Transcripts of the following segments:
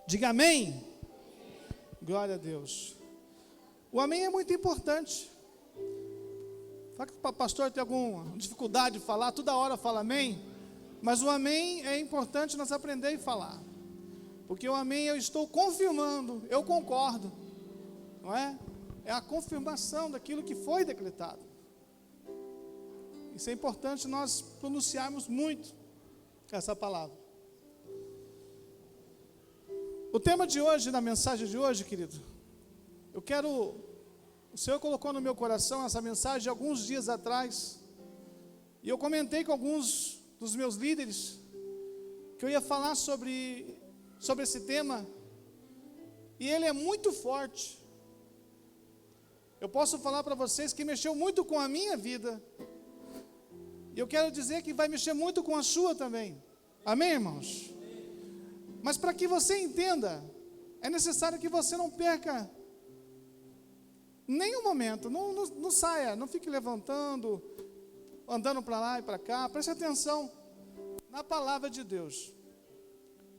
Diga amém. Glória a Deus. O amém é muito importante. Fala que o pastor tem alguma dificuldade de falar, toda hora fala amém. Mas o amém é importante nós aprender a falar. Porque o amém eu estou confirmando, eu concordo. Não é? É a confirmação daquilo que foi decretado. Isso é importante nós pronunciarmos muito essa palavra. O tema de hoje, na mensagem de hoje, querido, o Senhor colocou no meu coração essa mensagem alguns dias atrás, e eu comentei com alguns dos meus líderes, que eu ia falar sobre esse tema, e ele é muito forte. Eu posso falar para vocês que mexeu muito com a minha vida, e eu quero dizer que vai mexer muito com a sua também, amém, irmãos? Mas para que você entenda, é necessário que você não perca nenhum momento, não saia, não fique levantando, andando para lá e para cá. Preste atenção na palavra de Deus,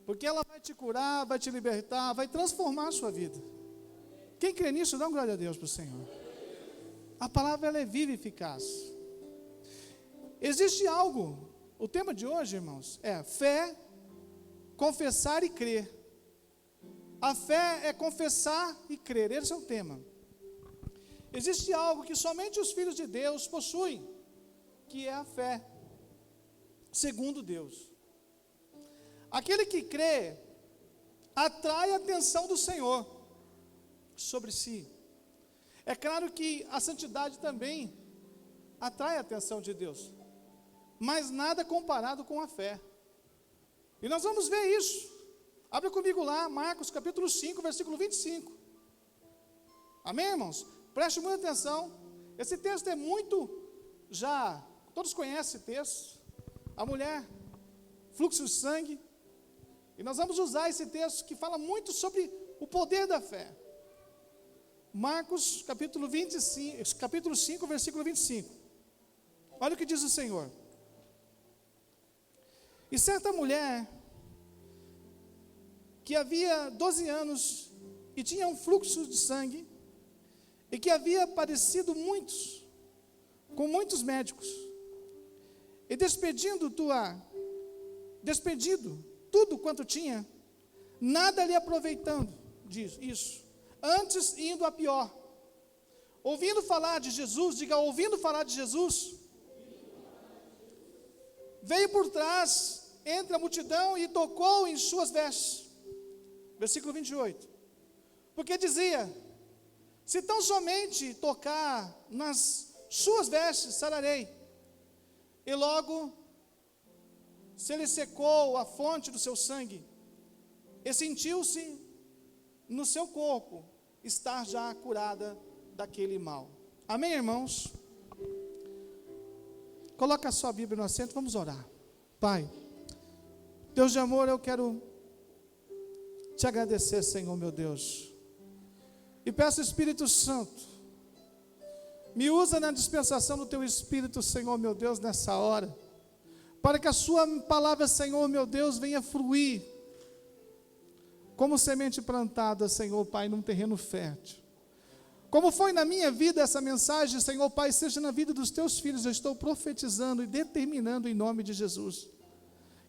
porque ela vai te curar, vai te libertar, vai transformar a sua vida. Quem crê nisso, dá uma glória a Deus para o Senhor. A palavra ela é viva e eficaz. Existe algo, o tema de hoje, irmãos, é fé, confessar e crer. A fé é confessar e crer, esse é o tema. Existe algo que somente os filhos de Deus possuem, que é a fé, segundo Deus. Aquele que crê, atrai a atenção do Senhor sobre si. É claro que a santidade também atrai a atenção de Deus, mas nada comparado com a fé. E nós vamos ver isso. Abra comigo lá, Marcos capítulo 5, versículo 25. Amém, irmãos? Preste muita atenção. Esse texto é muito, todos conhecem esse texto. A mulher, fluxo de sangue. E nós vamos usar esse texto que fala muito sobre o poder da fé. Marcos capítulo 5, versículo 25. Olha o que diz o Senhor. E certa mulher, que havia 12 anos, e tinha um fluxo de sangue, e que havia padecido com muitos médicos, e despedido tudo quanto tinha, nada lhe aproveitando isso, antes indo a pior. Ouvindo falar de Jesus, veio por trás, entre a multidão, e tocou em suas vestes. Versículo 28. Porque dizia: se tão somente tocar nas suas vestes, sararei. E logo se lhe secou a fonte do seu sangue, e sentiu-se no seu corpo estar já curada daquele mal. Amém, irmãos? Coloca a sua Bíblia no assento, vamos orar. Pai, Deus de amor, eu quero te agradecer, Senhor meu Deus, e peço, Espírito Santo, me usa na dispensação do teu Espírito, Senhor meu Deus, nessa hora, para que a sua palavra, Senhor meu Deus, venha fluir como semente plantada, Senhor Pai, num terreno fértil. Como foi na minha vida essa mensagem, Senhor Pai, seja na vida dos teus filhos. Eu estou profetizando e determinando em nome de Jesus,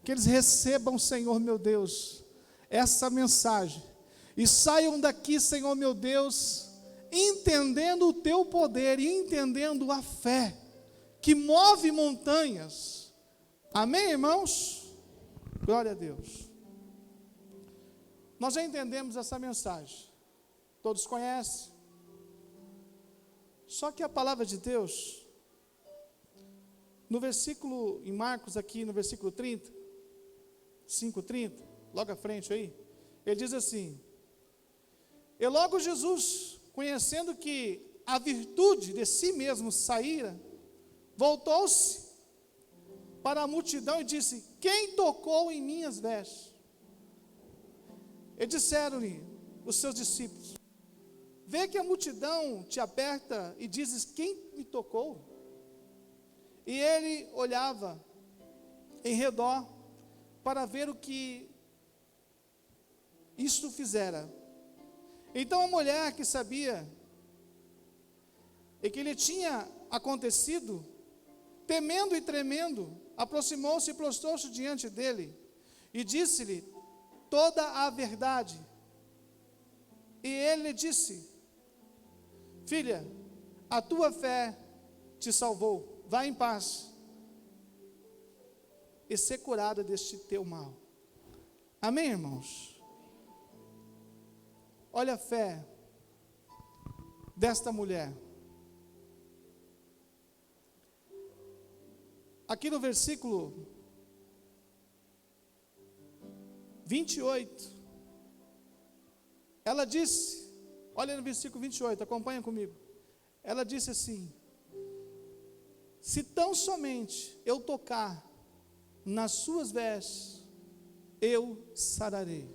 que eles recebam, Senhor meu Deus, essa mensagem, e saiam daqui, Senhor meu Deus, entendendo o teu poder e entendendo a fé que move montanhas. Amém, irmãos? Glória a Deus. Nós já entendemos essa mensagem, todos conhecem. Só que a palavra de Deus, no versículo, em Marcos aqui, no versículo 30, 5:30, logo à frente aí, ele diz assim: e logo Jesus, conhecendo que a virtude de si mesmo saíra, voltou-se para a multidão e disse: quem tocou em minhas vestes? E disseram-lhe os seus discípulos: vê que a multidão te aperta e dizes: quem me tocou? E ele olhava em redor para ver o que isto fizera. Então a mulher que sabia e que lhe tinha acontecido, temendo e tremendo, aproximou-se e prostrou-se diante dele, e disse-lhe toda a verdade. E ele lhe disse: filha, a tua fé te salvou, vá em paz, e ser curada deste teu mal. Amém, irmãos? Olha a fé desta mulher. Aqui no versículo 28, ela disse, olha no versículo 28, acompanha comigo. Ela disse assim: se tão somente eu tocar nas suas vestes, eu sararei.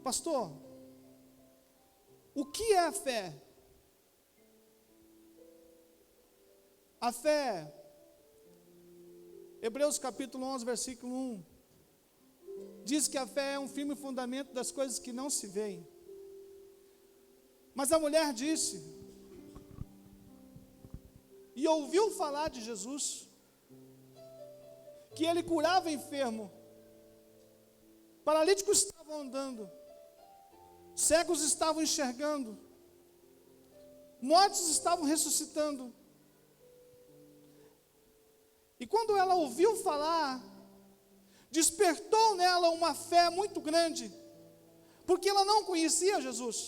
Pastor, o que é a fé? A fé, Hebreus capítulo 11, versículo 1, diz que a fé é um firme fundamento das coisas que não se veem. Mas a mulher disse, e ouviu falar de Jesus, que ele curava enfermo, paralíticos estavam andando, cegos estavam enxergando, mortos estavam ressuscitando. E quando ela ouviu falar, despertou nela uma fé muito grande, porque ela não conhecia Jesus.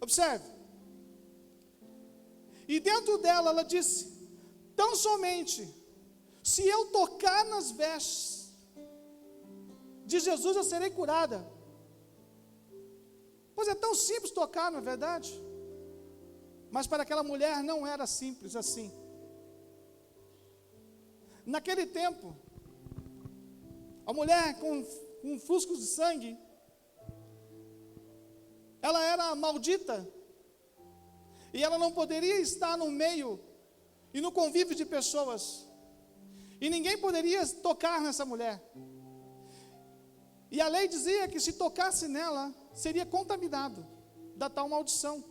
Observe. E dentro dela ela disse: tão somente, se eu tocar nas vestes de Jesus, eu serei curada. Pois é tão simples tocar, não é verdade? Mas para aquela mulher não era simples assim. Naquele tempo, a mulher com fluscos de sangue, ela era maldita, e ela não poderia estar no meio e no convívio de pessoas, e ninguém poderia tocar nessa mulher. E a lei dizia que se tocasse nela, seria contaminado da tal maldição,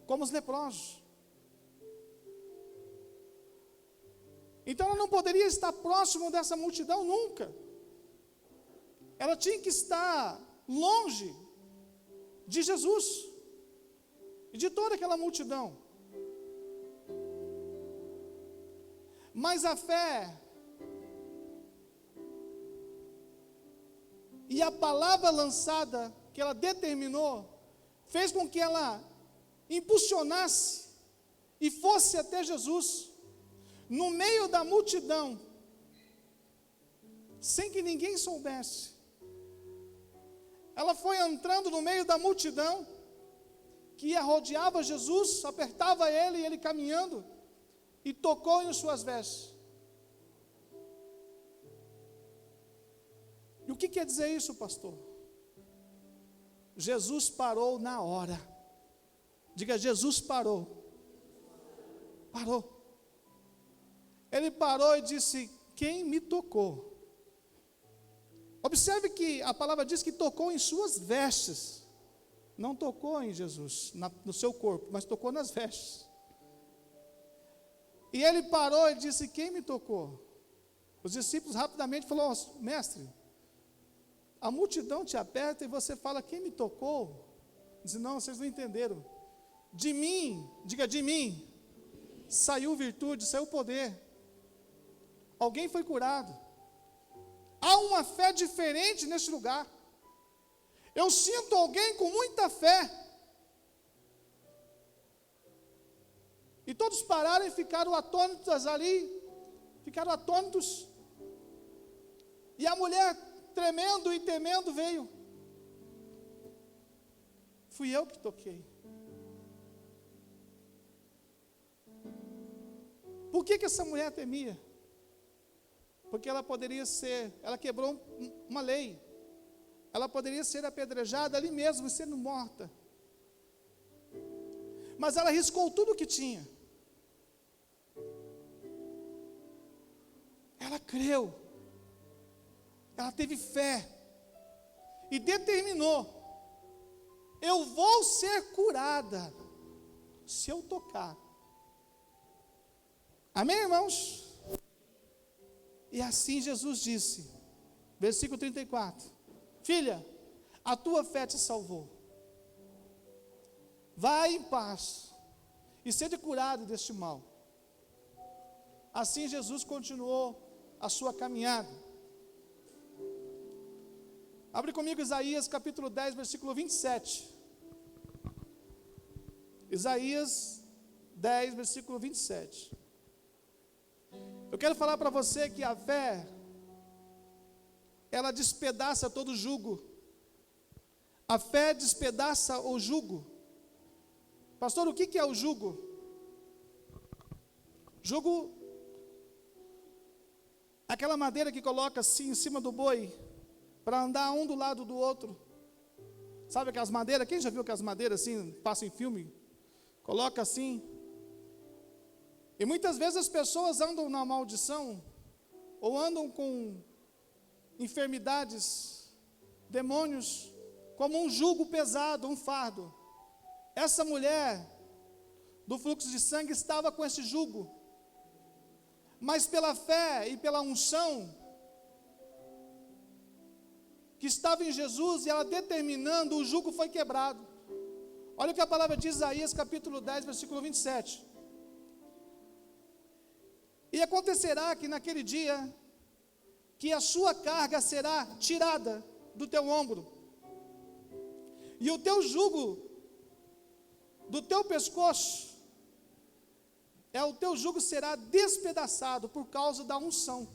como os leprosos. Então ela não poderia estar próximo dessa multidão nunca. Ela tinha que estar longe de Jesus e de toda aquela multidão. Mas a fé e a palavra lançada que ela determinou fez com que ela impulsionasse e fosse até Jesus, no meio da multidão, sem que ninguém soubesse. Ela foi entrando no meio da multidão, que rodeava Jesus, apertava ele, e ele caminhando, e tocou em suas vestes. E o que quer dizer isso, pastor? Jesus parou na hora. Diga: Jesus parou. Parou. Ele parou e disse: quem me tocou? Observe que a palavra diz que tocou em suas vestes. Não tocou em Jesus, no seu corpo, mas tocou nas vestes. E ele parou e disse: quem me tocou? Os discípulos rapidamente falaram: mestre, a multidão te aperta e você fala: quem me tocou? Diz: não, vocês não entenderam. De mim, diga: de mim, saiu virtude, saiu poder. Alguém foi curado. Há uma fé diferente nesse lugar. Eu sinto alguém com muita fé. E todos pararam e ficaram atônitos ali. Ficaram atônitos. E a mulher, tremendo e temendo, veio. Fui eu que toquei. Por que essa mulher temia? Porque ela poderia ser, ela quebrou uma lei. Ela poderia ser apedrejada ali mesmo, sendo morta. Mas ela arriscou tudo o que tinha. ela creu, ela teve fé e determinou: eu vou ser curada se eu tocar. Amém, irmãos? E assim Jesus disse, versículo 34: filha, a tua fé te salvou. Vai em paz e seja curado deste mal. Assim Jesus continuou a sua caminhada. Abre comigo Isaías capítulo 10, versículo 27. Isaías 10, versículo 27. Eu quero falar para você que a fé, ela despedaça todo jugo. A fé despedaça o jugo. Pastor, o que é o jugo? Jugo é aquela madeira que coloca assim em cima do boi, para andar um do lado do outro. Sabe aquelas madeiras? Quem já viu aquelas madeiras assim, passa em filme? Coloca assim. E muitas vezes as pessoas andam na maldição, ou andam com enfermidades, demônios, como um jugo pesado, um fardo. Essa mulher do fluxo de sangue estava com esse jugo, mas pela fé e pela unção que estava em Jesus, e ela determinando, o jugo foi quebrado. Olha o que a palavra diz, Isaías capítulo 10, versículo 27. E acontecerá que naquele dia, que a sua carga será tirada do teu ombro, e o teu jugo do teu pescoço, o teu jugo será despedaçado por causa da unção.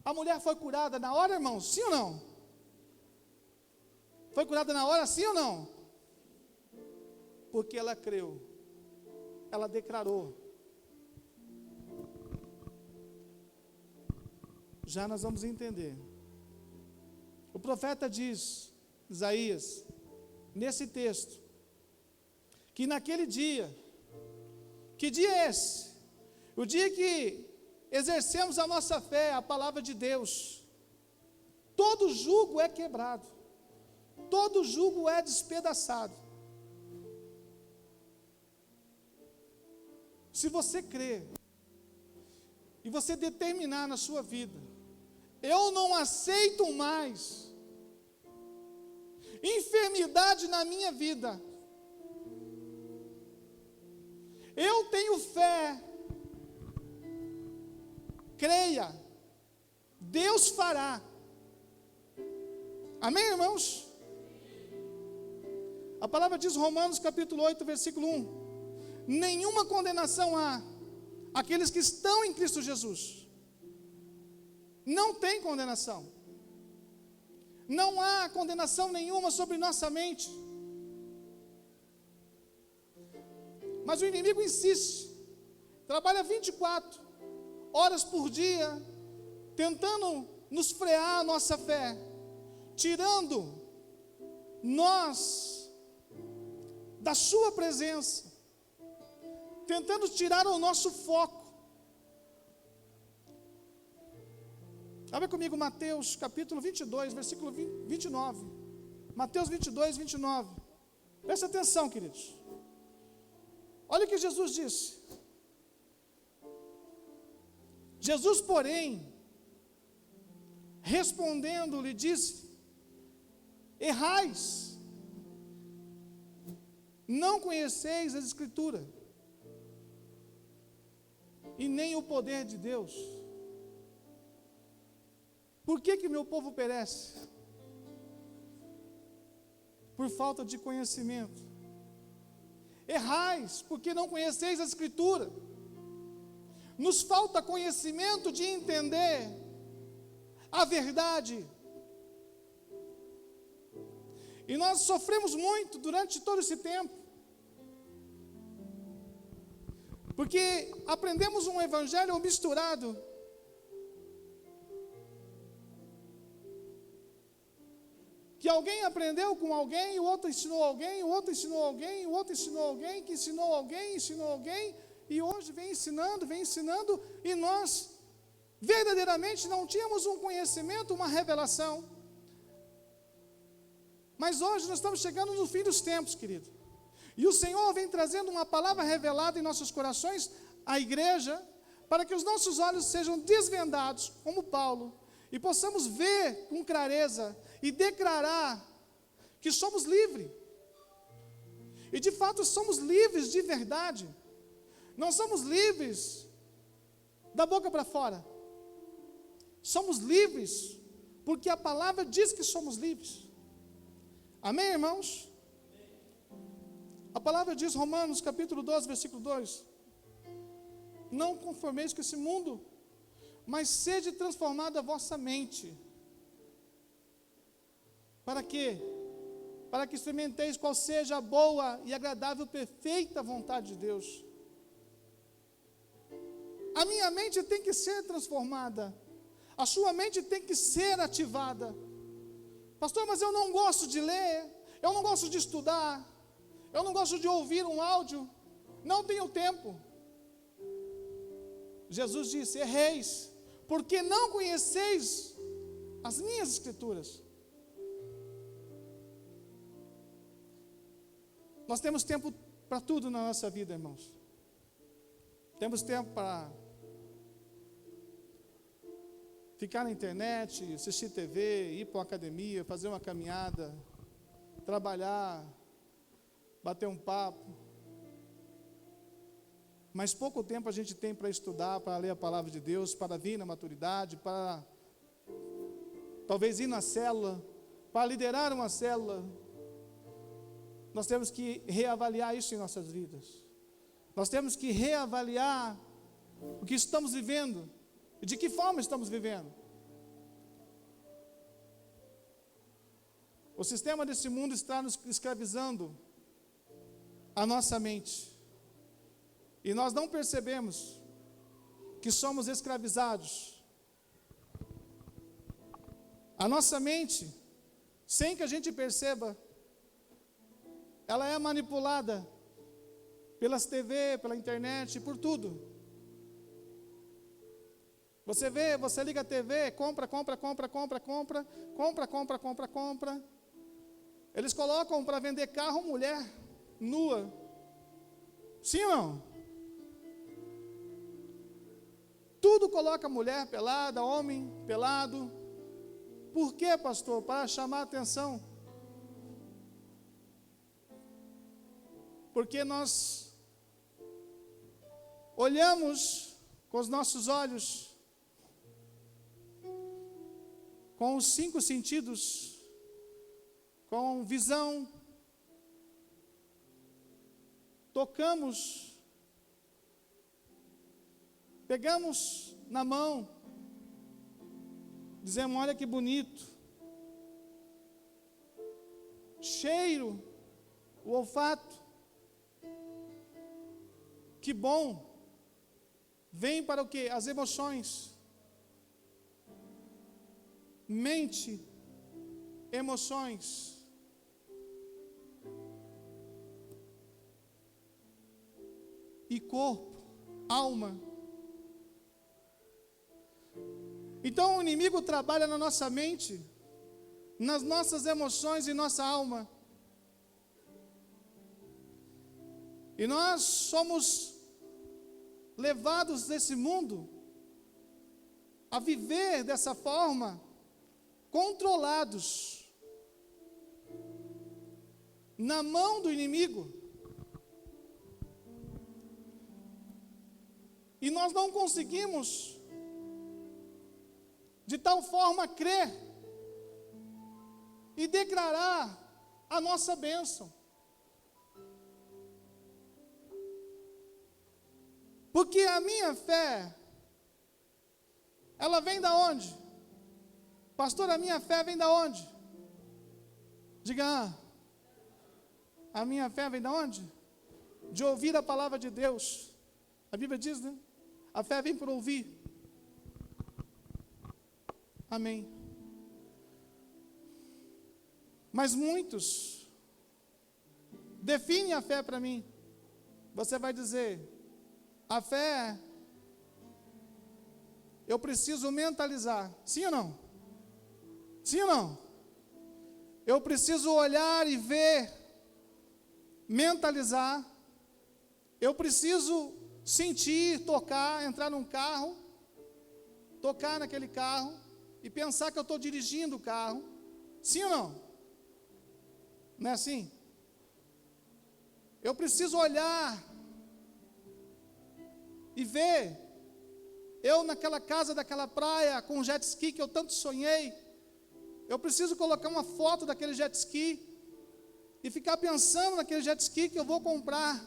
A mulher foi curada na hora, irmãos? Sim ou não? Foi curada na hora, sim ou não? Porque ela creu, ela declarou. Já nós vamos entender. O profeta diz, Isaías, nesse texto, que naquele dia, que dia é esse? O dia que exercemos a nossa fé, a palavra de Deus, todo jugo é quebrado, todo jugo é despedaçado. Se você crer, e você determinar na sua vida: eu não aceito mais enfermidade na minha vida, eu tenho fé, creia, Deus fará. Amém, irmãos? A palavra diz, Romanos capítulo 8, versículo 1: nenhuma condenação há aqueles que estão em Cristo Jesus. Não tem condenação. Não há condenação nenhuma sobre nossa mente. Mas o inimigo insiste, trabalha 24 horas por dia, tentando nos frear a nossa fé, tirando nós da sua presença, tentando tirar o nosso foco. Abre comigo Mateus capítulo 22, versículo 29. Mateus 22, 29. Presta atenção, queridos. Olha o que Jesus disse. Jesus, porém, respondendo, lhe disse: errais, não conheceis as Escrituras, e nem o poder de Deus. Por que meu povo perece? Por falta de conhecimento. Errais, porque não conheceis a Escritura. Nos falta conhecimento de entender a verdade. E nós sofremos muito durante todo esse tempo, porque aprendemos um evangelho misturado. Que alguém aprendeu com alguém, o outro ensinou alguém, o outro ensinou alguém, o outro ensinou alguém, que ensinou alguém, e hoje vem ensinando, e nós verdadeiramente não tínhamos um conhecimento, uma revelação. Mas hoje nós estamos chegando no fim dos tempos, querido. E o Senhor vem trazendo uma palavra revelada em nossos corações, à igreja, para que os nossos olhos sejam desvendados, como Paulo, e possamos ver com clareza e declarar que somos livres. E de fato somos livres de verdade. Não somos livres da boca para fora. Somos livres porque a palavra diz que somos livres. Amém, irmãos? A palavra diz, Romanos capítulo 12, versículo 2: não conformeis com esse mundo, mas sede transformada a vossa mente. Para quê? Para que experimenteis qual seja a boa e agradável, perfeita vontade de Deus. A minha mente tem que ser transformada. A sua mente tem que ser ativada. Pastor, mas eu não gosto de ler, eu não gosto de estudar, eu não gosto de ouvir um áudio, não tenho tempo. Jesus disse: erreis, porque não conheceis as minhas escrituras. Nós temos tempo para tudo na nossa vida, irmãos. Temos tempo para ficar na internet, assistir TV, ir para uma academia, fazer uma caminhada, trabalhar, bater um papo. Mas pouco tempo a gente tem para estudar, para ler a palavra de Deus, para vir na maturidade, para talvez ir na célula, para liderar uma célula. Nós temos que reavaliar isso em nossas vidas. Nós temos que reavaliar o que estamos vivendo e de que forma estamos vivendo. O sistema desse mundo está nos escravizando a nossa mente. E nós não percebemos que somos escravizados. A nossa mente, sem que a gente perceba, ela é manipulada pelas TV, pela internet, por tudo. Você vê, você liga a TV, compra. Eles colocam para vender carro, mulher nua. Sim ou não? Tudo coloca mulher pelada, homem pelado. Por quê, pastor? Para chamar a atenção. Porque nós olhamos com os nossos olhos, com os 5 sentidos, com visão, tocamos, pegamos na mão, dizemos: olha que bonito, cheiro, o olfato, que bom. Vem para o quê? As emoções. Mente, emoções. E corpo, alma. Então o inimigo trabalha na nossa mente, nas nossas emoções e nossa alma. E nós somos levados desse mundo a viver dessa forma, controlados na mão do inimigo. E nós não conseguimos de tal forma crer e declarar a nossa bênção. Porque a minha fé, ela vem da onde? Pastor, a minha fé vem da onde? Diga, a minha fé vem da onde? De ouvir a palavra de Deus. A Bíblia diz, né? A fé vem por ouvir. Amém. Mas muitos definem a fé para mim. Você vai dizer: A fé, eu preciso mentalizar. Sim ou não? Sim ou não? Eu preciso olhar e ver, mentalizar. Eu preciso sentir, tocar, entrar num carro, tocar naquele carro e pensar que eu estou dirigindo o carro. Sim ou não? Não é assim? Eu preciso olhar e ver eu naquela casa daquela praia com o jet ski que eu tanto sonhei. Eu preciso colocar uma foto daquele jet ski e ficar pensando naquele jet ski que eu vou comprar.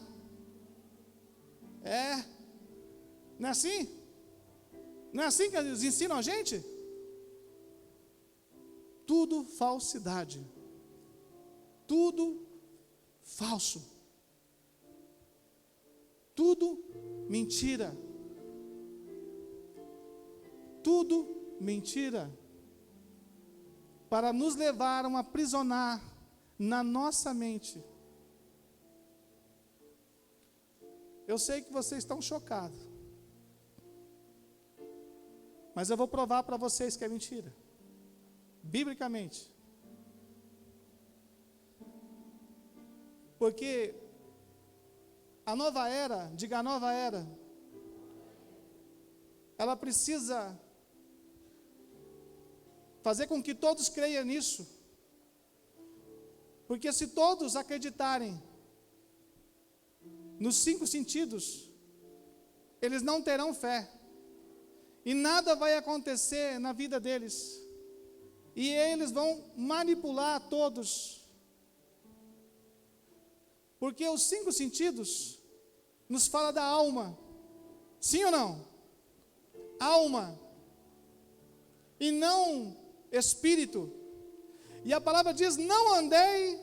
Não é assim? Não é assim que eles ensinam a gente? Tudo falsidade. Tudo falso. Tudo mentira. Tudo mentira. Para nos levar a aprisionar na nossa mente. Eu sei que vocês estão chocados. Mas eu vou provar para vocês que é mentira. Biblicamente. Porque a nova era, diga a nova era, ela precisa fazer com que todos creiam nisso. Porque se todos acreditarem nos 5 sentidos, eles não terão fé. E nada vai acontecer na vida deles. E eles vão manipular todos. Porque os 5 sentidos nos fala da alma. Sim ou não? Alma. E não espírito. E a palavra diz: não andei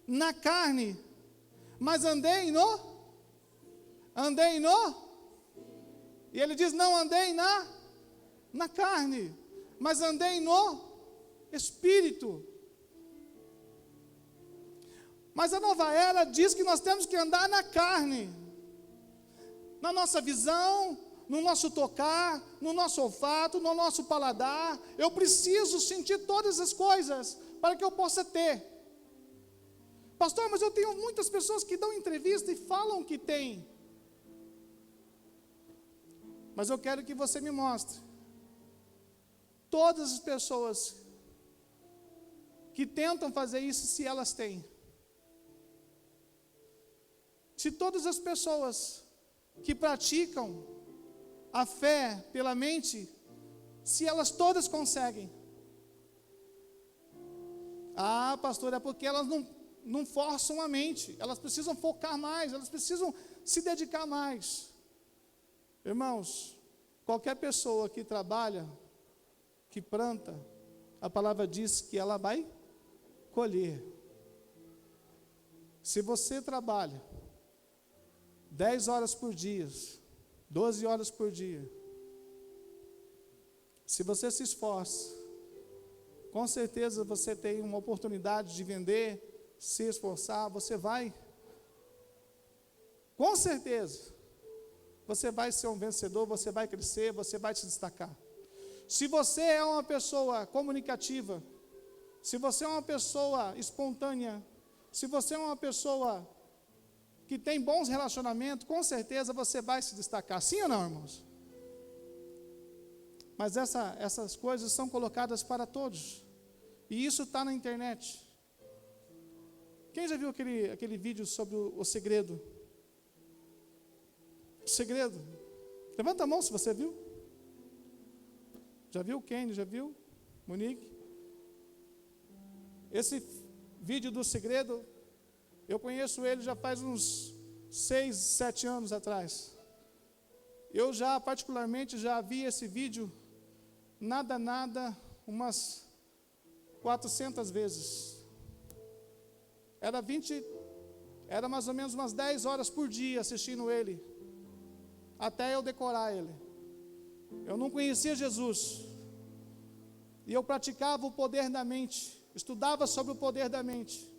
na carne, mas andei no. E ele diz: não andei na carne, mas andei no espírito. Mas a nova era diz que nós temos que andar na carne, na nossa visão, no nosso tocar, no nosso olfato, no nosso paladar. Eu preciso sentir todas as coisas para que eu possa ter. Pastor, mas eu tenho muitas pessoas que dão entrevista e falam que tem. Mas eu quero que você me mostre todas as pessoas que tentam fazer isso, se elas têm. Se todas as pessoas que praticam a fé pela mente, se elas todas conseguem. Ah, pastor, é porque elas não forçam a mente, elas precisam focar mais, elas precisam se dedicar mais. Irmãos, qualquer pessoa que trabalha, que planta, a palavra diz que ela vai colher. Se você trabalha 10 horas por dia, 12 horas por dia, se você se esforça, com certeza você tem uma oportunidade de vender, se esforçar, você vai, com certeza, você vai ser um vencedor, você vai crescer, você vai se destacar. Se você é uma pessoa comunicativa, se você é uma pessoa espontânea, se você é uma pessoa que tem bons relacionamentos, com certeza você vai se destacar. Sim ou não, irmãos? Mas essas coisas são colocadas para todos. E isso está na internet. Quem já viu aquele vídeo sobre o segredo? O segredo. Levanta a mão se você viu. Já viu Kenny? Já viu? Monique? Esse vídeo do segredo, eu conheço ele já faz uns 6, 7 anos atrás. Eu já, particularmente, já vi esse vídeo, umas 400 vezes. Era mais ou menos umas 10 horas por dia assistindo ele, até eu decorar ele. Eu não conhecia Jesus, e eu praticava o poder da mente, estudava sobre o poder da mente.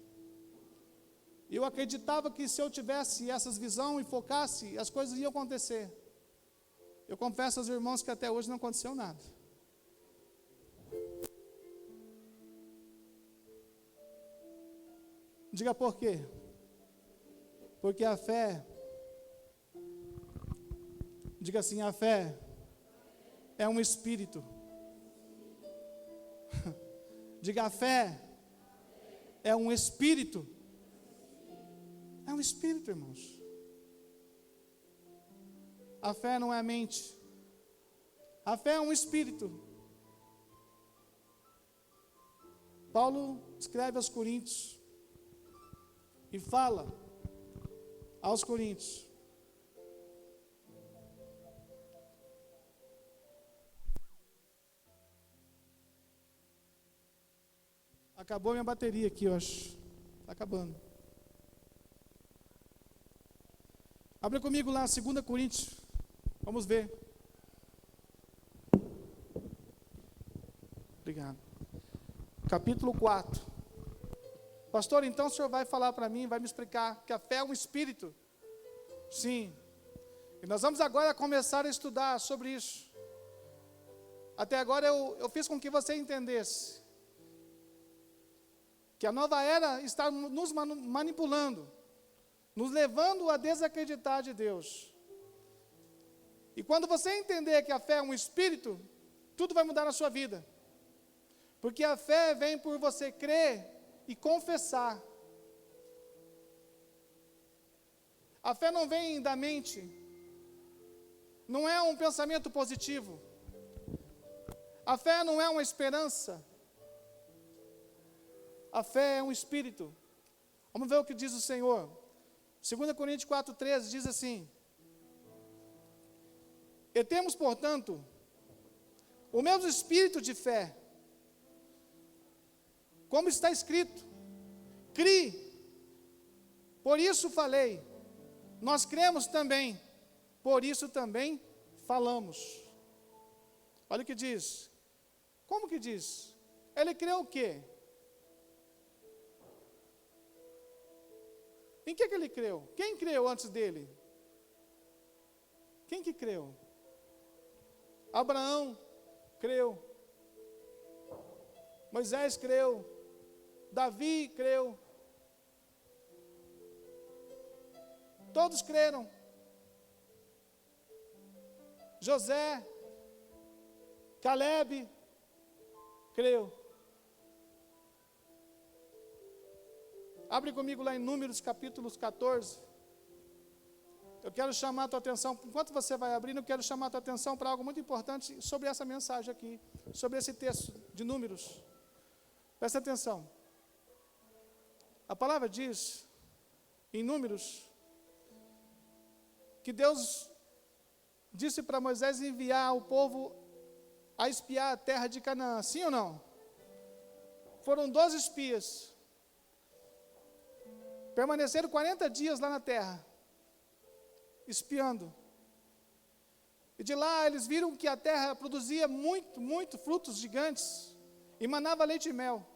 Eu acreditava que se eu tivesse essas visões e focasse, as coisas iam acontecer. Eu confesso aos irmãos que até hoje não aconteceu nada. Diga por quê? Porque a fé, diga assim, a fé é um espírito. Diga, a fé é um espírito. É um espírito, irmãos. A fé não é a mente. A fé é um espírito. Paulo escreve aos Coríntios e fala aos Coríntios: acabou minha bateria aqui, eu acho. Está acabando. Abre comigo lá, 2 Coríntios. Vamos ver. Obrigado. Capítulo 4. Pastor, então o senhor vai falar para mim, vai me explicar que a fé é um espírito? Sim. E nós vamos agora começar a estudar sobre isso. Até agora eu fiz com que você entendesse que a nova era está nos manipulando, nos levando a desacreditar de Deus. E quando você entender que a fé é um espírito, tudo vai mudar na sua vida. Porque a fé vem por você crer e confessar. A fé não vem da mente, não é um pensamento positivo. A fé não é uma esperança. A fé é um espírito. Vamos ver o que diz o Senhor. 2 Coríntios 4,13 diz assim: e temos, portanto, o mesmo espírito de fé, como está escrito: crie, por isso falei. Nós cremos também, por isso também falamos. Olha o que diz. Como que diz? Ele creu o quê? Em que ele creu? Quem creu antes dele? Quem que creu? Abraão creu. Moisés creu. Davi creu. Todos creram. José, Caleb creu. Abre comigo lá em Números capítulo 14. Eu quero chamar a tua atenção, enquanto você vai abrindo, eu quero chamar a tua atenção para algo muito importante sobre essa mensagem aqui, sobre esse texto de Números. Presta atenção. A palavra diz, em Números, que Deus disse para Moisés enviar o povo a espiar a terra de Canaã, sim ou não? Foram 12 espias. Permaneceram 40 dias lá na terra, espiando. E de lá eles viram que a terra produzia muito frutos gigantes, e manava leite e mel.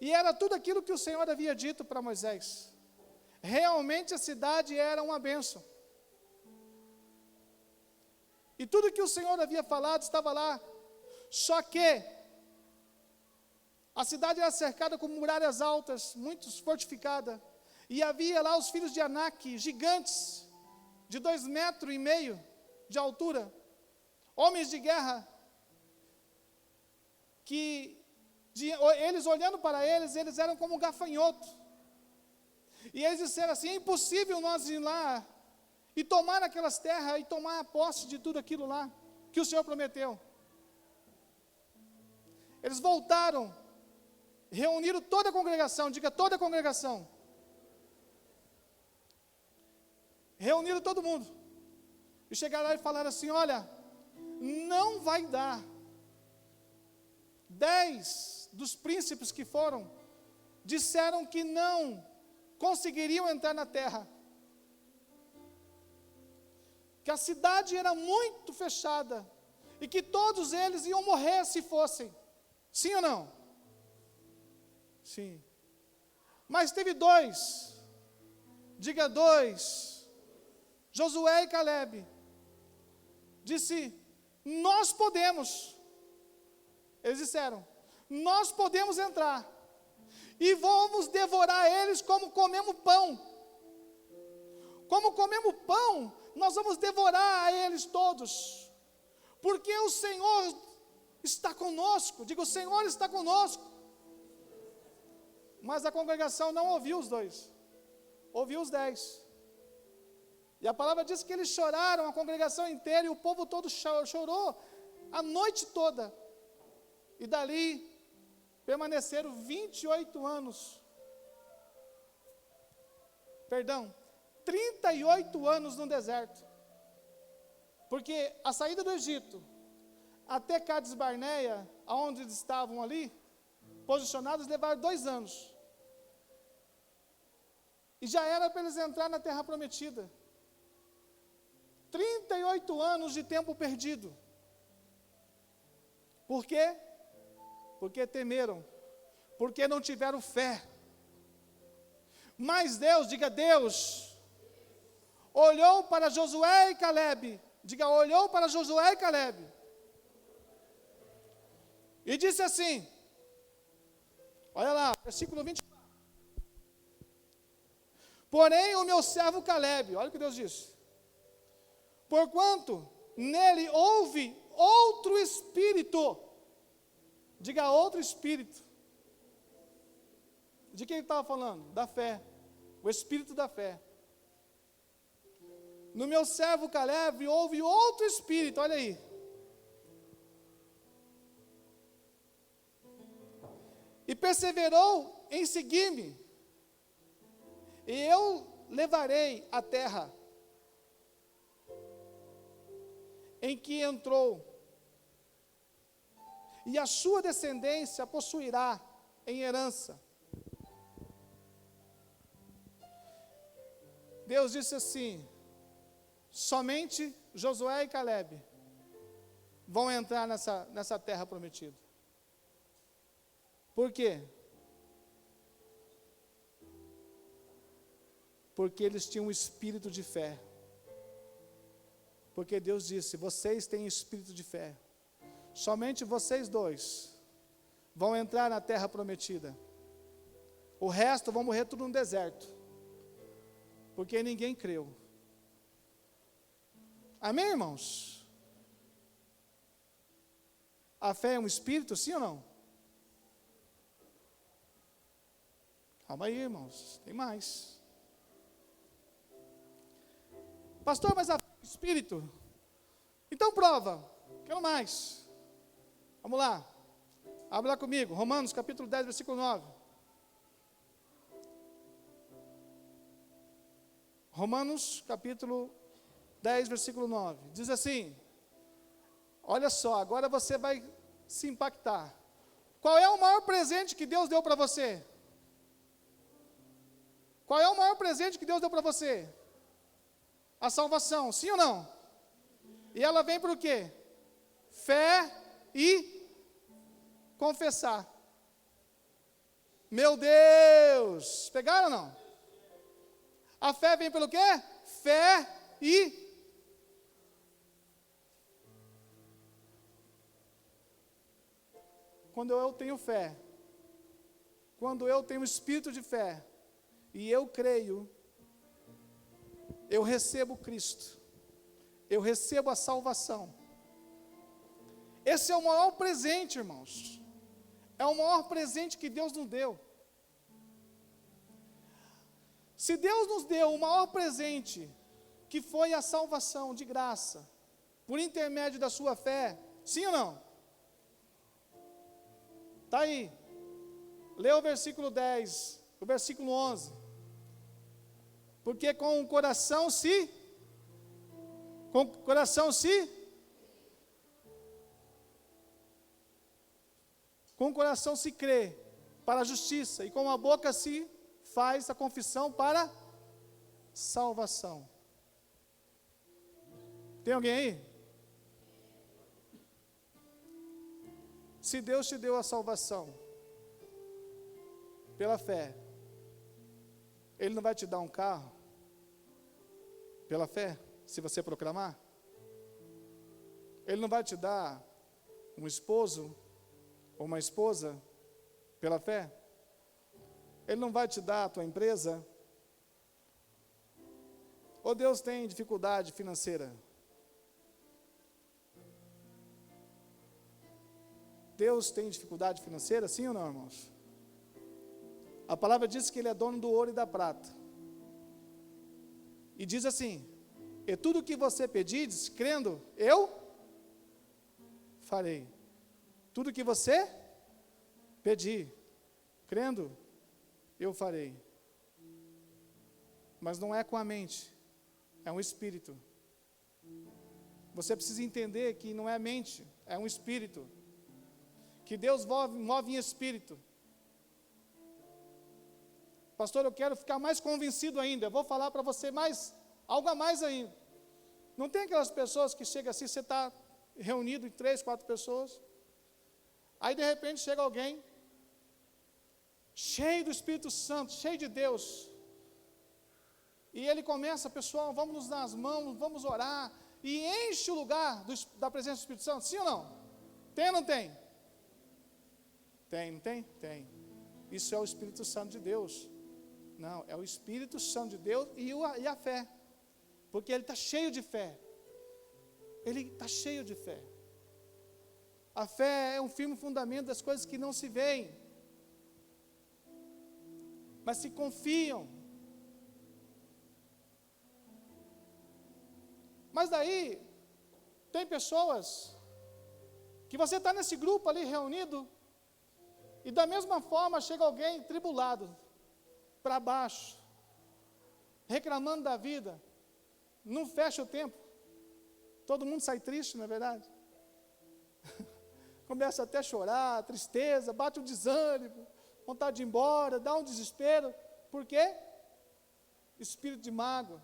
E era tudo aquilo que o Senhor havia dito para Moisés. Realmente a cidade era uma bênção. E tudo que o Senhor havia falado estava lá. Só que a cidade era cercada com muralhas altas, muito fortificada. E havia lá os filhos de Anak, gigantes, de 2,5 metros de altura, homens de guerra, que eles olhando para eles eram como um gafanhoto. E eles disseram assim: é impossível nós ir lá e tomar aquelas terras e tomar a posse de tudo aquilo lá que o Senhor prometeu. Eles voltaram, reuniram toda a congregação, diga toda a congregação. Reuniram todo mundo. E chegaram lá e falaram assim: olha, não vai dar. 10 dos príncipes que foram, disseram que não conseguiriam entrar na terra. Que a cidade era muito fechada. E que todos eles iam morrer se fossem. Sim ou não? Sim. Mas teve 2 Diga 2. Josué e Caleb. Disse, nós podemos. Eles disseram, nós podemos entrar. E vamos devorar eles como comemos pão. Como comemos pão, nós vamos devorar a eles todos. Porque o Senhor está conosco. Diga, o Senhor está conosco. Mas a congregação não ouviu os 2. Ouviu os 10. E a palavra diz que eles choraram, a congregação inteira, e o povo todo chorou a noite toda. E dali permaneceram 28 anos. Perdão, 38 anos no deserto. Porque a saída do Egito até Cades Barneia, aonde eles estavam ali, posicionados, levaram 2 anos. E já era para eles entrar na terra prometida. 38 anos de tempo perdido. Por quê? Porque temeram. Porque não tiveram fé. Mas Deus, diga Deus, olhou para Josué e Caleb. Diga, olhou para Josué e Caleb. E disse assim, olha lá, versículo 24. Porém, o meu servo Caleb, olha o que Deus disse. Porquanto nele houve outro espírito. Diga outro espírito. De quem ele estava falando? Da fé. O espírito da fé. No meu servo Caleb houve outro espírito, olha aí. E perseverou em seguir-me. E eu levarei a terra em que entrou, e a sua descendência possuirá em herança. Deus disse assim, somente Josué e Caleb vão entrar nessa terra prometida. Por quê? Porque eles tinham um espírito de fé. Porque Deus disse, vocês têm espírito de fé. Somente vocês 2 vão entrar na terra prometida. O resto vão morrer tudo no deserto. Porque ninguém creu. Amém, irmãos? A fé é um espírito, sim ou não? Calma aí, irmãos, tem mais. Pastor, mas a fé é um espírito? Então prova, quero mais. Vamos lá, abre lá comigo, Romanos capítulo 10, versículo 9. Romanos capítulo 10, versículo 9, diz assim, olha só, agora você vai se impactar. Qual é o maior presente que Deus deu para você? Qual é o maior presente que Deus deu para você? A salvação, sim ou não? E ela vem para o quê? Fé e confessar. Meu Deus! Pegaram ou não? A fé vem pelo quê? Fé e... Quando eu tenho fé, quando eu tenho espírito de fé, e eu creio, eu recebo Cristo, eu recebo a salvação. Esse é o maior presente, irmãos. É o maior presente que Deus nos deu. Se Deus nos deu o maior presente, que foi a salvação de graça, por intermédio da sua fé, sim ou não? Está aí. Lê o versículo 10, o versículo 11. Porque com o coração se crê para a justiça, e com a boca se faz a confissão para salvação. Tem alguém aí? Se Deus te deu a salvação pela fé, Ele não vai te dar um carro, pela fé, se você proclamar? Ele não vai te dar um esposo ou uma esposa pela fé? Ele não vai te dar a tua empresa? Ou Deus tem dificuldade financeira? Deus tem dificuldade financeira, sim ou não, irmãos? A palavra diz que Ele é dono do ouro e da prata. E diz assim: e tudo o que você pedides, crendo, eu farei. Tudo o que você pedir, crendo, eu farei. Mas não é com a mente, é um espírito. Você precisa entender que não é mente, é um espírito. Que Deus move em espírito. Pastor, eu quero ficar mais convencido ainda. Eu vou falar para você algo a mais ainda. Não tem aquelas pessoas que chegam assim, você está reunido em 3, 4 pessoas. Aí de repente chega alguém, cheio do Espírito Santo, cheio de Deus. E ele começa, pessoal, vamos nos dar as mãos, vamos orar. E enche o lugar da presença do Espírito Santo, sim ou não? Tem ou não tem? Tem, não tem? Tem. Isso é o Espírito Santo de Deus. Não, é o Espírito Santo de Deus e a fé. Porque ele está cheio de fé. Ele está cheio de fé. A fé é um firme fundamento das coisas que não se veem, mas se confiam. Mas daí, tem pessoas que você está nesse grupo ali reunido, e da mesma forma chega alguém tribulado, para baixo, reclamando da vida, não fecha o tempo, todo mundo sai triste, não é verdade? Começa até a chorar, tristeza, bate um desânimo, vontade de ir embora, dá um desespero. Por quê? Espírito de mágoa,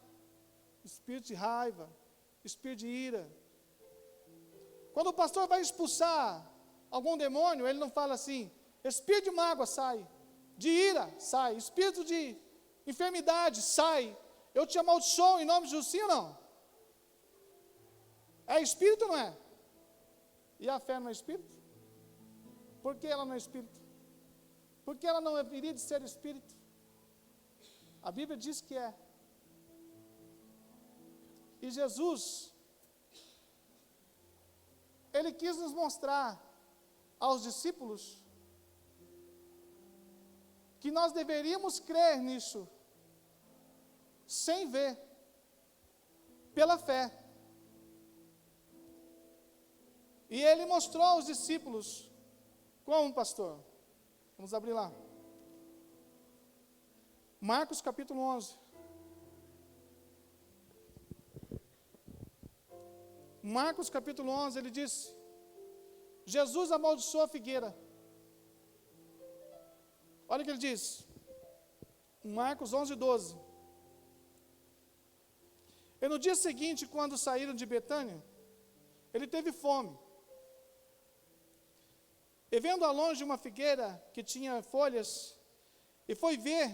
espírito de raiva, espírito de ira. Quando o pastor vai expulsar algum demônio, ele não fala assim: espírito de mágoa, sai. De ira, sai. Espírito de enfermidade, sai. Eu te amaldiçoo em nome de Jesus, sim ou não? É espírito ou não é? E a fé não é espírito? Por que ela não é espírito? Por que ela não haveria de ser espírito? A Bíblia diz que é. E Jesus, Ele quis nos mostrar aos discípulos que nós deveríamos crer nisso, sem ver, pela fé. E Ele mostrou aos discípulos, como, pastor? Vamos abrir lá. Marcos capítulo 11. Marcos capítulo 11, ele diz: Jesus amaldiçoou a figueira. Olha o que ele diz. Marcos 11, 12. E no dia seguinte, quando saíram de Betânia, ele teve fome. E vendo ao longe uma figueira que tinha folhas, e foi ver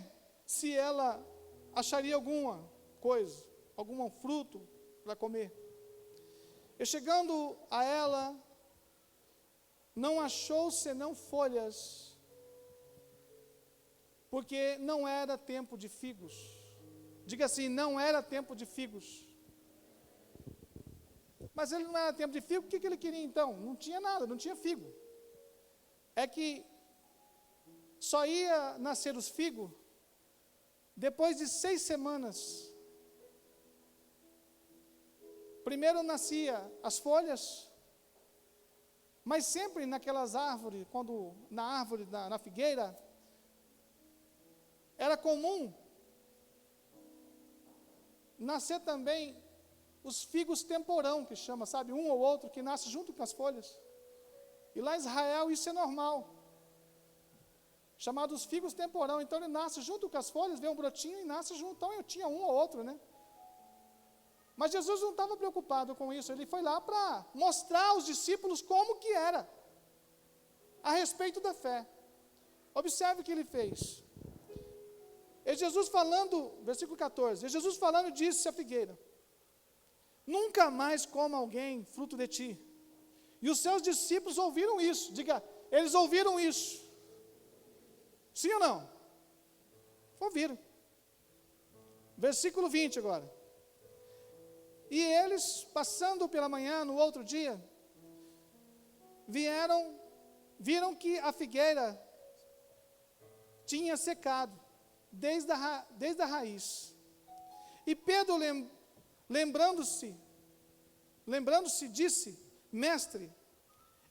se ela acharia alguma coisa, algum fruto para comer. E chegando a ela, não achou senão folhas, porque não era tempo de figos. Diga assim: não era tempo de figos. Mas ele não era tempo de figo, o que ele queria então? Não tinha nada, não tinha figo. É que só ia nascer os figos depois de 6 semanas. Primeiro nascia as folhas, mas sempre naquelas árvores, na figueira, era comum nascer também os figos temporão, que chama, sabe, um ou outro que nasce junto com as folhas. E lá em Israel isso é normal, chamados figos temporão. Então ele nasce junto com as folhas, vem um brotinho e nasce junto. Então eu tinha um ou outro, né? Mas Jesus não estava preocupado com isso, ele foi lá para mostrar aos discípulos como que era, a respeito da fé. Observe o que ele fez. E Jesus falando, versículo 14, e Jesus falando disse à figueira: nunca mais coma alguém fruto de ti. E os seus discípulos ouviram isso. Diga, eles ouviram isso. Sim ou não? Ouviram. Versículo 20 agora. E eles, passando pela manhã, no outro dia, viram que a figueira tinha secado, desde a raiz. E Pedro, lembrando-se, disse, Mestre,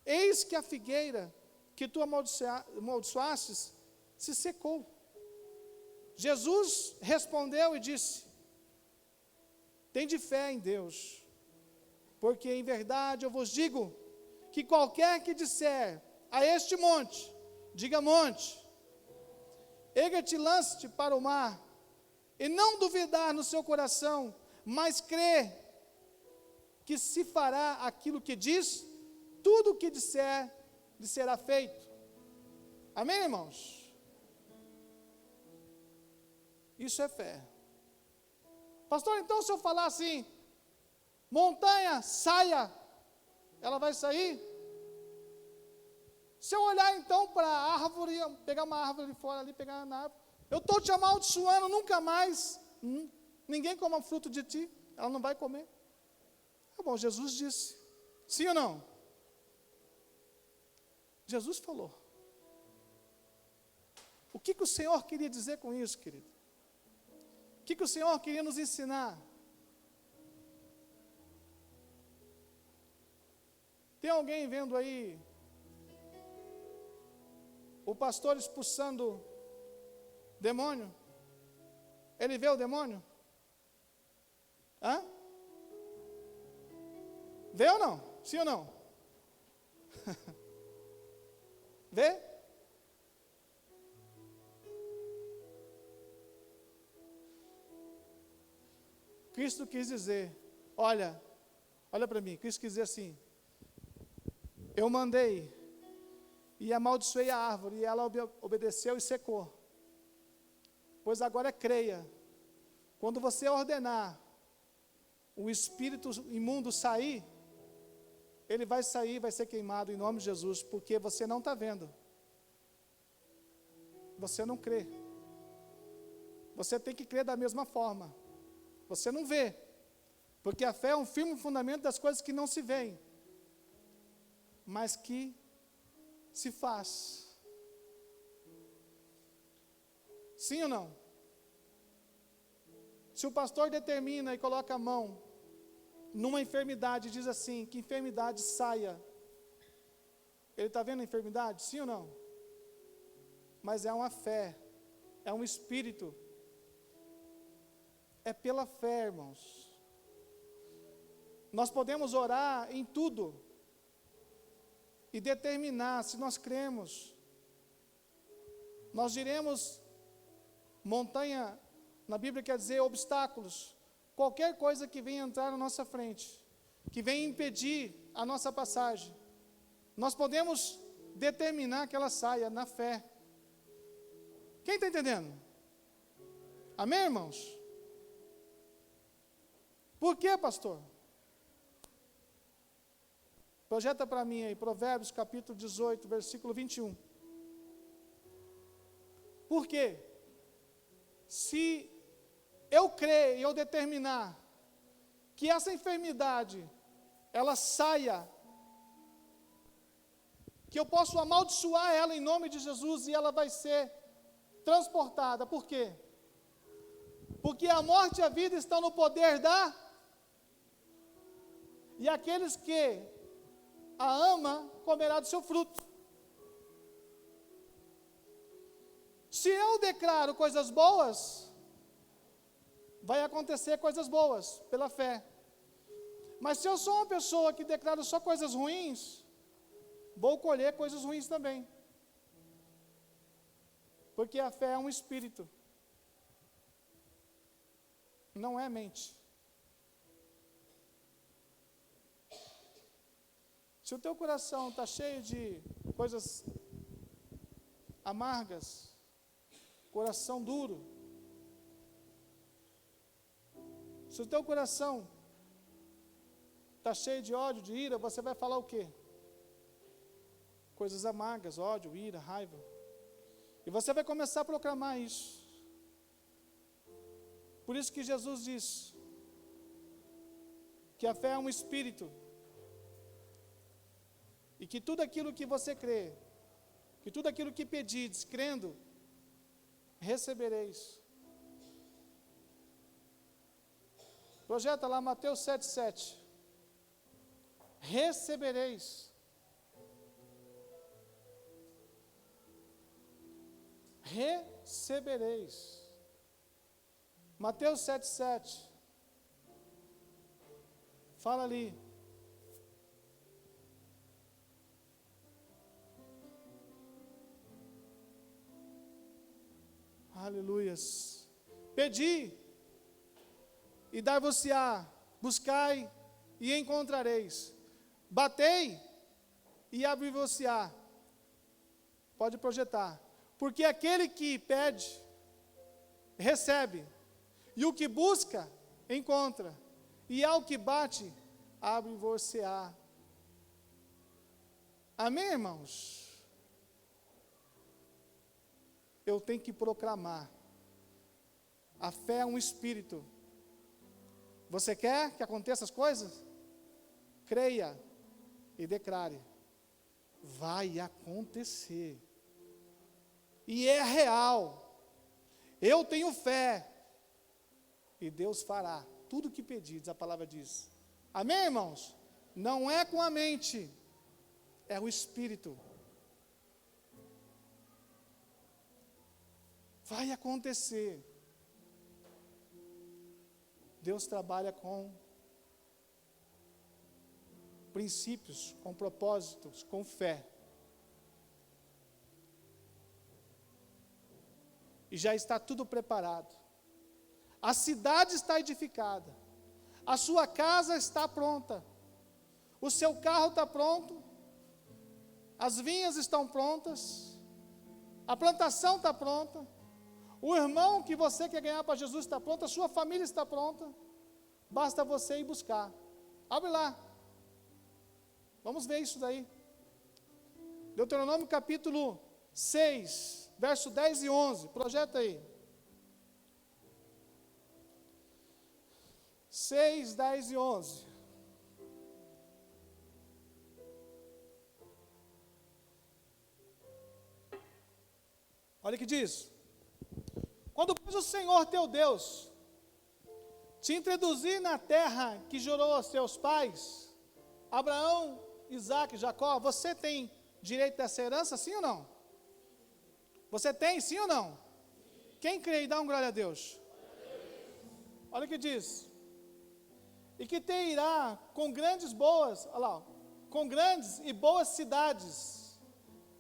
eis que a figueira que tu amaldiçoastes se secou. Jesus respondeu e disse, tende fé em Deus, porque em verdade eu vos digo, que qualquer que disser a este monte, diga monte, erga-te, lance-te para o mar, e não duvidar no seu coração, mas crê que se fará aquilo que diz, tudo o que disser lhe será feito. Amém, irmãos? Isso é fé. Pastor, então se eu falar assim, montanha, saia, ela vai sair? Se eu olhar então para a árvore, pegar uma árvore ali fora, ali, pegar na árvore, eu estou te amaldiçoando, nunca mais, ninguém coma fruto de ti, ela não vai comer. Tá bom, Jesus disse, sim ou não? Jesus falou. O que o Senhor queria dizer com isso, querido? O que o Senhor queria nos ensinar? Tem alguém vendo aí o pastor expulsando demônio? Ele vê o demônio? Hã? Vê ou não? Sim ou não? Vê? Cristo quis dizer, olha para mim, Cristo quis dizer assim, eu mandei e amaldiçoei a árvore, e ela obedeceu e secou. Pois agora creia, quando você ordenar o espírito imundo sair, ele vai sair, vai ser queimado em nome de Jesus, porque você não está vendo. Você não crê. Você tem que crer da mesma forma. Você não vê, porque a fé é um firme fundamento das coisas que não se veem, mas que se faz. Sim ou não? Se o pastor determina e coloca a mão numa enfermidade, diz assim, que enfermidade saia, ele está vendo a enfermidade? Sim ou não? Mas é uma fé, é um espírito. É pela fé, irmãos. Nós podemos orar em tudo e determinar, se nós cremos, nós diremos, montanha, na Bíblia quer dizer obstáculos, qualquer coisa que venha entrar na nossa frente, que venha impedir a nossa passagem, nós podemos determinar que ela saia na fé. Quem está entendendo? Amém, irmãos? Por quê, pastor? Projeta para mim aí, Provérbios capítulo 18, versículo 21. Por quê? Se eu crer e eu determinar que essa enfermidade, ela saia, que eu posso amaldiçoar ela em nome de Jesus e ela vai ser transportada. Por quê? Porque a morte e a vida estão no poder da... E aqueles que a ama, comerá do seu fruto. Se eu declaro coisas boas, vai acontecer coisas boas, pela fé. Mas se eu sou uma pessoa que declara só coisas ruins, vou colher coisas ruins também. Porque a fé é um espírito, não é mente. Se o teu coração está cheio de coisas amargas, coração duro, se o teu coração está cheio de ódio, de ira, você vai falar o quê? Coisas amargas, ódio, ira, raiva. E você vai começar a proclamar isso. Por isso que Jesus diz que a fé é um espírito. E que tudo aquilo que você crê, que tudo aquilo que pedides, crendo, recebereis. Projeta lá Mateus 7,7. Recebereis. Recebereis. Mateus 7,7. Fala ali. Aleluias. Pedi e dar-vos-á, buscai e encontrareis. Batei e abrir-vos-á. Pode projetar. Porque aquele que pede, recebe. E o que busca, encontra. E ao que bate, abre-vos-á. Amém, irmãos? Eu tenho que proclamar. A fé é um espírito. Você quer que aconteça as coisas? Creia e declare. Vai acontecer. E é real. Eu tenho fé. E Deus fará tudo o que pedires, a palavra diz. Amém, irmãos? Não é com a mente, é o espírito. Vai acontecer. Deus trabalha com princípios, com propósitos, com fé. E já está tudo preparado. A cidade está edificada. A sua casa está pronta. O seu carro está pronto. As vinhas estão prontas. A plantação está pronta. O irmão que você quer ganhar para Jesus está pronto. A sua família está pronta. Basta você ir buscar. Abre lá. Vamos ver isso daí. Deuteronômio capítulo 6, verso 10 e 11. Projeta aí. 6, 10 e 11. Olha o que diz. Quando pois o Senhor teu Deus te introduzir na terra que jurou aos seus pais, Abraão, Isaque e Jacó, você tem direito dessa herança, sim ou não? Você tem, sim ou não? Quem crê e dá um glória a Deus? Olha o que diz. E que te irá com grandes boas, olha lá, com grandes e boas cidades,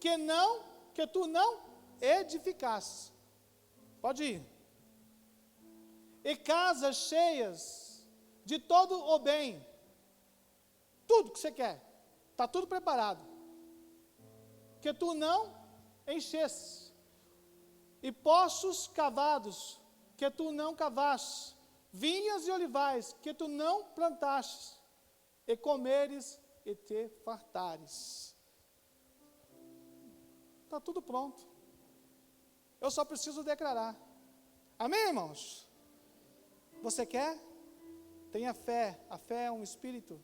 que tu não edificaste. Pode ir. E casas cheias de todo o bem. Tudo que você quer. Está tudo preparado. Que tu não enchestes. E poços cavados, que tu não cavaste. Vinhas e olivais, que tu não plantastes. E comeres e te fartares. Está tudo pronto. Eu só preciso declarar. Amém, irmãos? Você quer? Tenha fé. A fé é um espírito.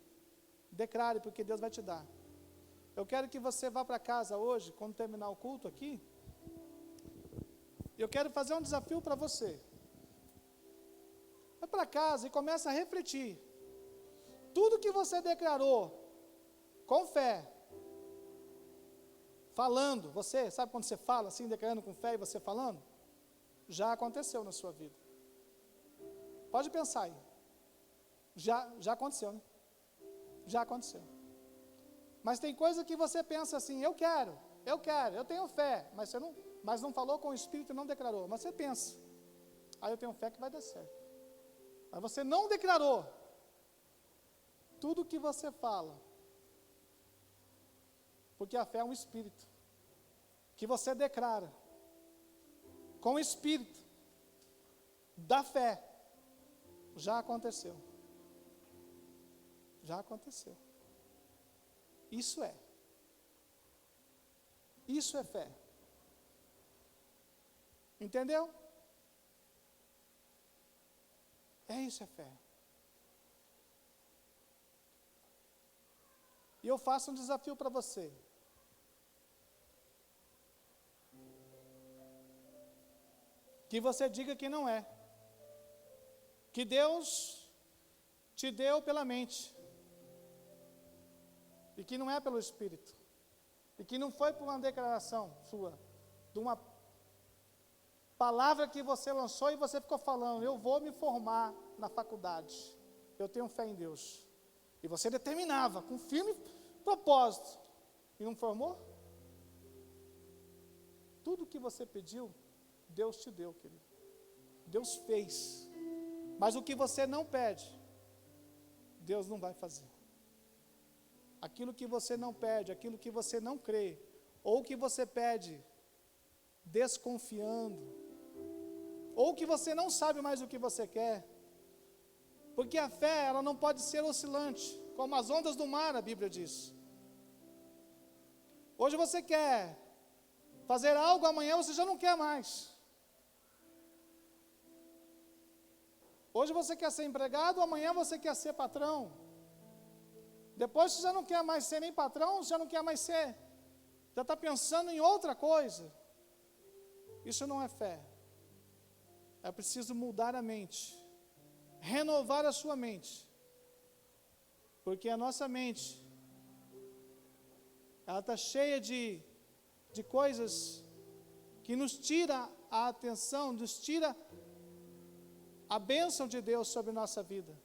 Declare, porque Deus vai te dar. Eu quero que você vá para casa hoje, quando terminar o culto aqui. Eu quero fazer um desafio para você. Vai para casa e começa a refletir. Tudo que você declarou, com fé, falando, você, sabe quando você fala assim, declarando com fé e você falando? Já aconteceu na sua vida. Pode pensar aí. Já aconteceu, né? Já aconteceu. Mas tem coisa que você pensa assim, eu quero, eu tenho fé, mas não falou com o Espírito e não declarou. Mas você pensa, eu tenho fé que vai dar certo. Mas você não declarou. Tudo que você fala, porque a fé é um espírito, que você declara, com o espírito, da fé, já aconteceu. Já aconteceu. Isso é. Isso é fé. Entendeu? Isso é fé. E eu faço um desafio para você. Que você diga que não é. Que Deus te deu pela mente. E que não é pelo Espírito. E que não foi por uma declaração sua. De uma palavra que você lançou e você ficou falando, eu vou me formar na faculdade. Eu tenho fé em Deus. E você determinava, com firme propósito. E não formou? Tudo que você pediu, Deus te deu, querido. Deus fez. Mas o que você não pede, Deus não vai fazer. Aquilo que você não pede, aquilo que você não crê, ou que você pede desconfiando, ou que você não sabe mais o que você quer, porque a fé, ela não pode ser oscilante, como as ondas do mar, a Bíblia diz. Hoje você quer fazer algo, amanhã você já não quer mais. Hoje você quer ser empregado, amanhã você quer ser patrão. Depois você já não quer mais ser nem patrão, já não quer mais ser. Já está pensando em outra coisa. Isso não é fé. É preciso mudar a mente. Renovar a sua mente. Porque a nossa mente, ela está cheia de coisas que nos tira a atenção, nos tira a bênção de Deus sobre nossa vida.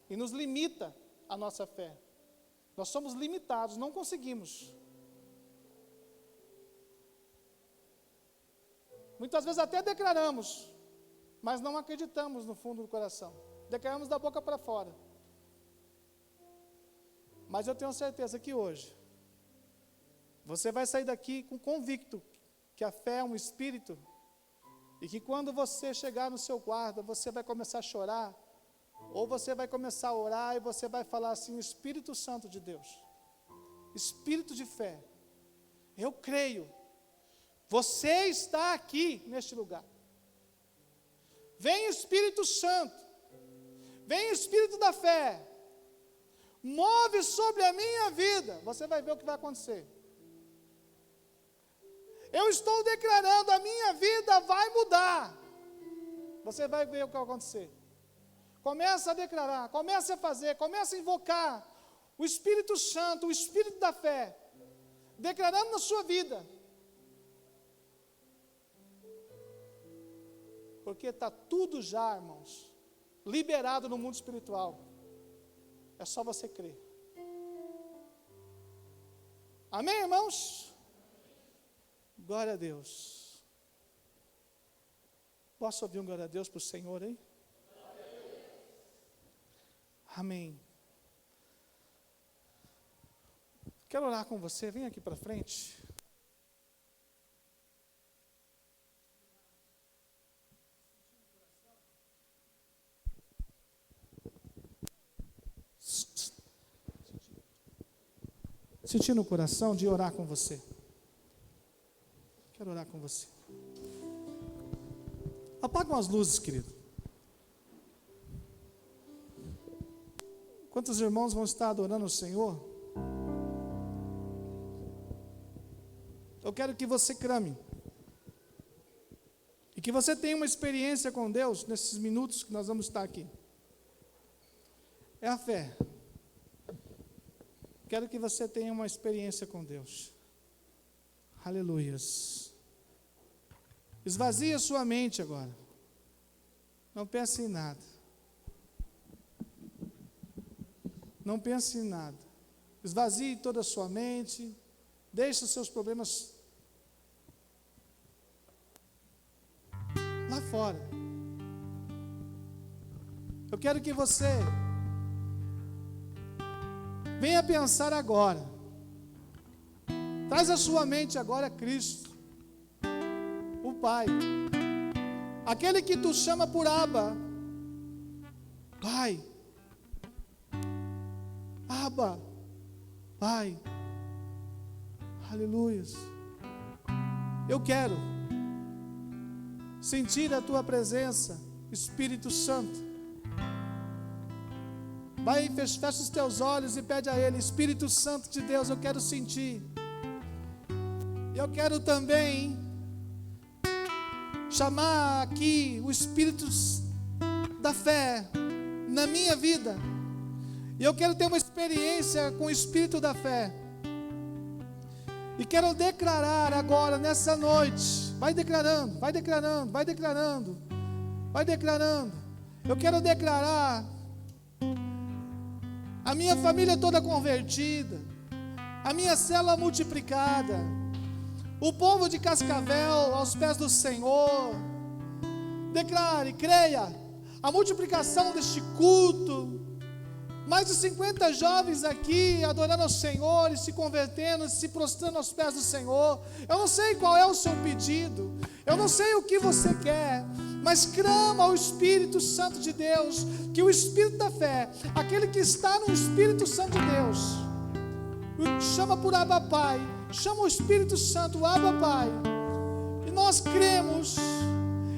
E nos limita a nossa fé. Nós somos limitados, não conseguimos. Muitas vezes até declaramos, mas não acreditamos no fundo do coração. Declaramos da boca para fora. Mas eu tenho certeza que hoje, você vai sair daqui com convicto que a fé é um espírito, e que quando você chegar no seu quarto, você vai começar a chorar, ou você vai começar a orar e você vai falar assim, Espírito Santo de Deus, Espírito de fé, eu creio, você está aqui neste lugar. Vem Espírito Santo, vem Espírito da fé, move sobre a minha vida, você vai ver o que vai acontecer. Eu estou declarando, a minha vida vai mudar. Você vai ver o que vai acontecer. Começa a declarar, começa a fazer, começa a invocar o Espírito Santo, o Espírito da fé, declarando na sua vida. Porque está tudo já, irmãos, liberado no mundo espiritual. É só você crer. Amém, irmãos? Glória a Deus. Posso ouvir um glória a Deus para o Senhor aí? Amém. Quero orar com você, vem aqui para frente. Senti no coração de orar com você. Quero orar com você. Apagam as luzes, querido. Quantos irmãos vão estar adorando o Senhor? Eu quero que você clame. E que você tenha uma experiência com Deus nesses minutos que nós vamos estar aqui. É a fé. Quero que você tenha uma experiência com Deus. Aleluias. Esvazie a sua mente agora. Não pense em nada. Não pense em nada. Esvazie toda a sua mente. Deixe os seus problemas lá fora. Eu quero que você venha pensar agora. Traz a sua mente agora a Cristo, o Pai, aquele que tu chama por Abba, Pai. Abba, Pai. Aleluias. Eu quero sentir a tua presença, Espírito Santo. Vai, fecha os teus olhos e pede a Ele: Espírito Santo de Deus, eu quero sentir. Eu quero também chamar aqui o Espírito da fé na minha vida. E eu quero ter uma experiência com o Espírito da fé. E quero declarar agora, nessa noite. Vai declarando, vai declarando, vai declarando, vai declarando. Eu quero declarar a minha família toda convertida, a minha célula multiplicada, o povo de Cascavel aos pés do Senhor. Declare, creia, a multiplicação deste culto. Mais de 50 jovens aqui adorando ao Senhor e se convertendo, se prostrando aos pés do Senhor. Eu não sei qual é o seu pedido, eu não sei o que você quer, mas clama ao Espírito Santo de Deus, que o Espírito da fé, aquele que está no Espírito Santo de Deus, chama por Abba Pai, chama o Espírito Santo, Abba Pai, e nós cremos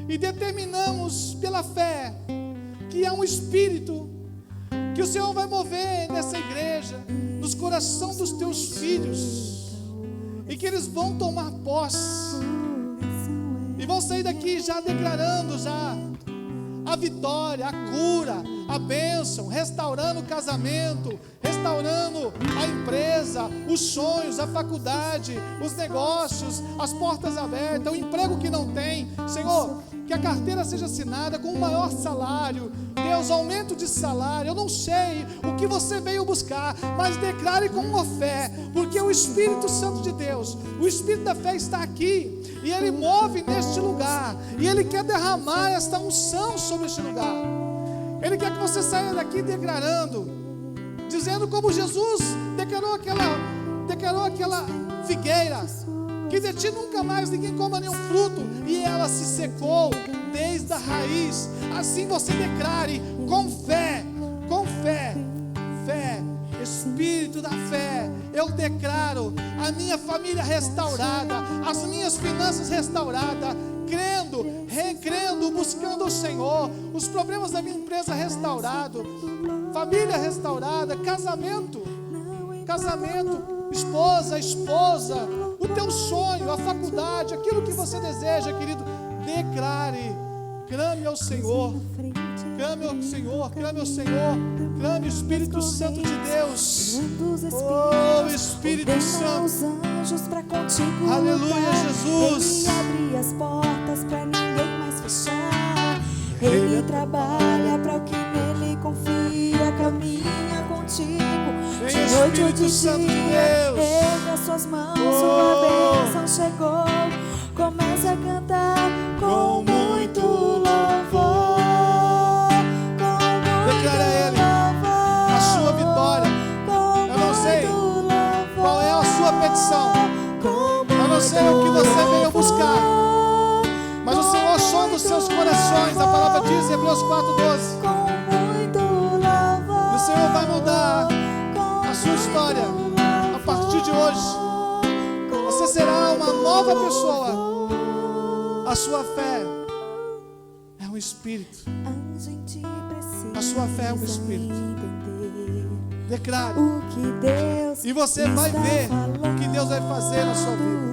e determinamos pela fé que é um Espírito que o Senhor vai mover nessa igreja, nos corações dos teus filhos, e que eles vão tomar posse, e vão sair daqui já declarando já a vitória, a cura, a bênção, restaurando o casamento, restaurando a empresa, os sonhos, a faculdade, os negócios, as portas abertas, o emprego que não tem. Senhor, que a carteira seja assinada com o maior salário. Deus, aumento de salário. Eu não sei o que você veio buscar, mas declare com uma fé, porque o Espírito Santo de Deus, o Espírito da fé está aqui, e Ele move neste lugar, e Ele quer derramar esta unção sobre este lugar. Ele quer que você saia daqui declarando, dizendo como Jesus declarou aquela figueira, que de ti nunca mais ninguém coma nenhum fruto, e ela se secou desde a raiz. Assim você declare com fé, fé, Espírito da fé. Eu declaro a minha família restaurada, as minhas finanças restauradas, crendo, recrendo, buscando o Senhor, os problemas da minha empresa restaurado, família restaurada, casamento, esposa, o teu sonho, a faculdade, aquilo que você deseja, querido, declare, clame ao Senhor, clame ao Senhor, clame ao Senhor, clame o Espírito Santo de Deus, oh Espírito Santo, aleluia Jesus, Ele abre as portas para ninguém mais fechar, Ele trabalha para o que nele confia, caminha contigo, de noite ou de dia, erga suas mãos, sua bênção chegou, começa a cantar com muito louvor, declara a Ele a sua vitória. Eu não sei qual é a sua petição, eu não sei o que você veio buscar, mas o Senhor sonda os seus corações. A palavra diz em Hebreus 4:12, e o Senhor vai mudar a sua história a partir de hoje. Você será uma nova pessoa. A sua fé é um Espírito. A sua fé é um Espírito. Declare. E você vai ver o que Deus vai fazer na sua vida.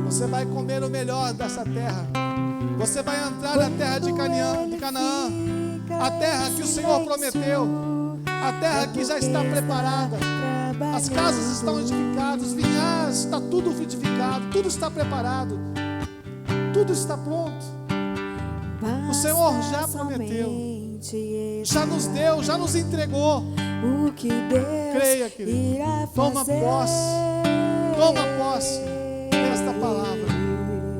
Você vai comer o melhor dessa terra. Você vai entrar na terra de Canaã, a terra que o Senhor prometeu, a terra que já está preparada. As casas estão edificadas, os vinhados, está tudo edificado, tudo está preparado, tudo está pronto. O Senhor já prometeu, já nos deu, já nos entregou. Creia, querido, toma posse desta palavra,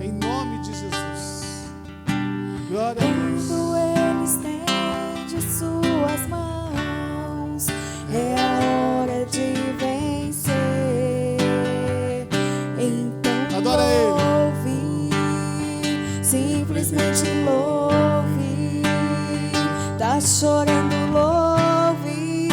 em nome de Jesus. Glória a Deus. Quando Ele estende suas mãos, é a hora de vencer. Então adora Ele. Louve, simplesmente louve. Tá chorando, louve.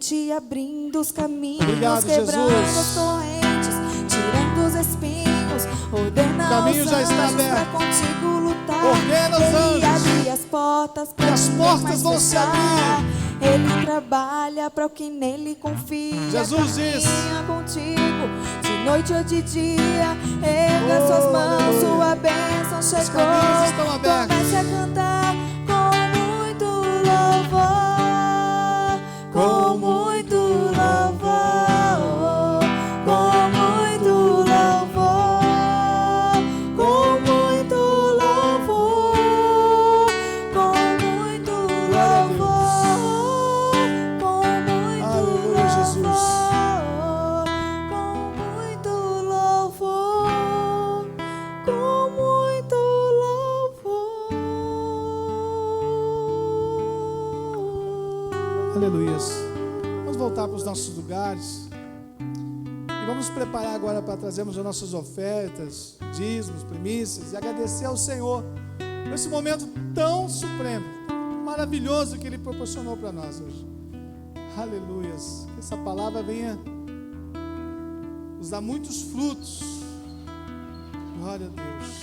Ti abrindo os caminhos, Obrigado, quebrando Jesus. as correntes, tirando os espinhos, ordena O caminho os já está anjos pra aberto. contigo lutar. Ordena os Ele anjos. abre as portas pra E as ninguém portas mais vão se fechar. abrir. Ele trabalha para o que nele confia. Jesus diz: caminha contigo, de noite ou de dia. Erga Oh, suas mãos, aleluia. sua bênção chegou. caminhos estão abertos. Comece a cantar com muito louvor, com muito louvor, com muito louvor, com muito louvor, com muito Glória a Deus. louvor, com muito Aleluia, Jesus. louvor, com muito louvor, com muito louvor. Aleluias. Vamos voltar para os nossos lugares. E vamos nos preparar agora para trazermos as nossas ofertas, dízimos, primícias e agradecer ao Senhor por esse momento tão supremo, maravilhoso que Ele proporcionou para nós hoje. Aleluias. Que essa palavra venha nos dar muitos frutos. Glória a Deus.